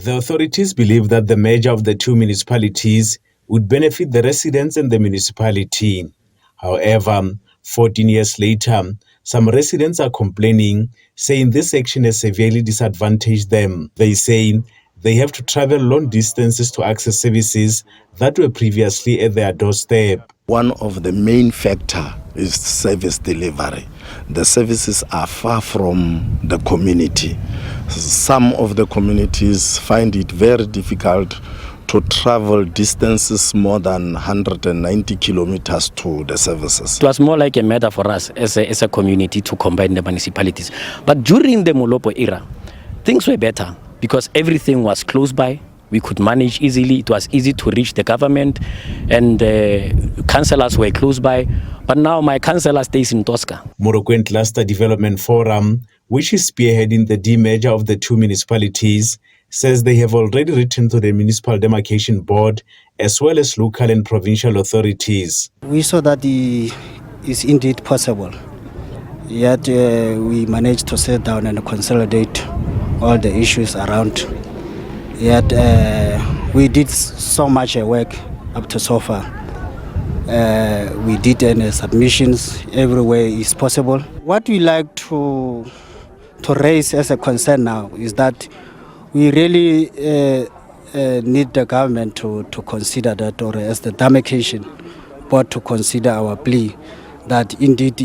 The authorities believe that the merger of the two municipalities would benefit the residents and the municipality. However, 14 years later, some residents are complaining, saying this action has severely disadvantaged them. They say they have to travel long distances to access services that were previously at their doorstep. One of the main factors is service delivery. The services are far from the community. Some of the communities find it very difficult to travel distances more than 190 kilometers to the services. It was more like a matter for us as a community to combine the municipalities. But during the Molopo era, things were better because everything was close by. We could manage easily. It was easy to reach the government, and councillors were close by. But now my councillor stays in Tosca. Morokweng Cluster Development Forum, which is spearheading the demerger of the two municipalities, says they have already written to the Municipal Demarcation Board as well as local and provincial authorities. We saw that it is indeed possible. Yet we managed to sit down and consolidate all the issues around. Yet we did so much work up to so far. We did submissions everywhere is possible. What we like to raise as a concern now is that we really need the government to consider that, or as the demarcation board to consider our plea that indeed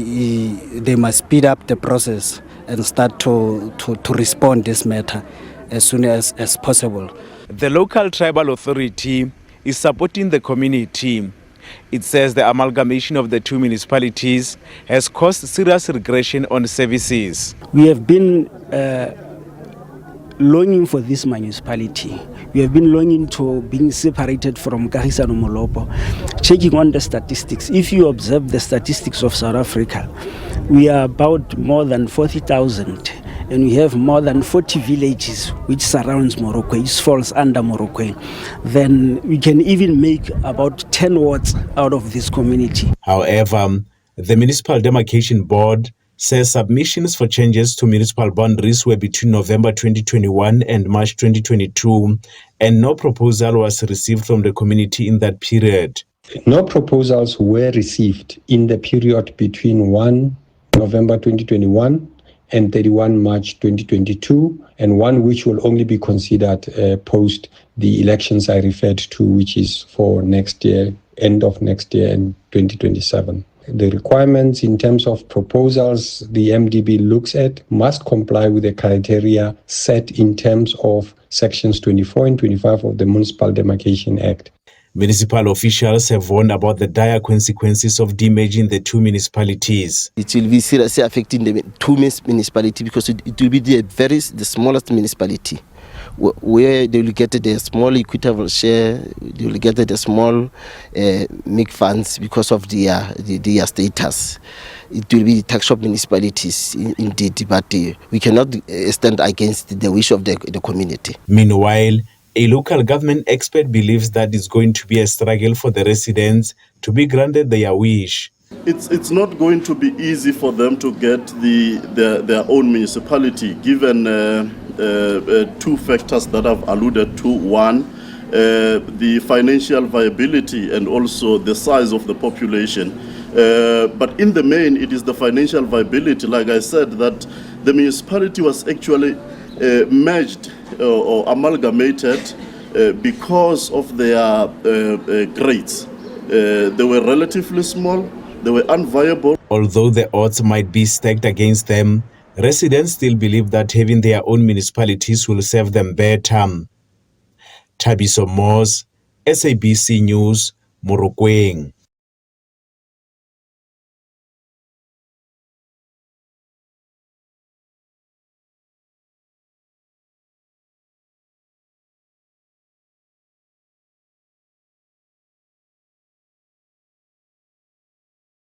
they must speed up the process and start to respond this matter as soon as possible. The local tribal authority is supporting the community. It says the amalgamation of the two municipalities has caused serious regression on services. We have been longing for this municipality. We have been longing to being separated from Kagisano Molopo. Checking on the statistics, if you observe the statistics of South Africa, we are about more than 40,000, and we have more than 40 villages which surrounds Morokweng, which falls under Morokweng. Then we can even make about 10 wards out of this community. However, the Municipal Demarcation Board says submissions for changes to municipal boundaries were between November 2021 and March 2022, and no proposal was received from the community in that period. No proposals were received in the period between 1 November 2021 and 31 March 2022, and one which will only be considered post the elections I referred to, which is for next year, end of next year in 2027. The requirements in terms of proposals the MDB looks at must comply with the criteria set in terms of sections 24 and 25 of the Municipal Demarcation Act. Municipal officials have warned about the dire consequences of demerging the two municipalities. It will be seriously affecting the two municipalities because it will be the smallest municipality, where they will get the small equitable share, they will get the small MIC funds because of their status. It will be tax shop municipalities indeed, but we cannot stand against the wish of the community. Meanwhile, a local government expert believes that it's going to be a struggle for the residents to be granted their wish. It's not going to be easy for them to get their own municipality, given two factors that I've alluded to. One, the financial viability and also the size of the population. But in the main, it is the financial viability, like I said, that the municipality was actually merged or amalgamated because of their grades. They were relatively small, they were unviable. Although the odds might be stacked against them, residents still believe that having their own municipalities will serve them better. Thabiso, SABC News, Morokweng.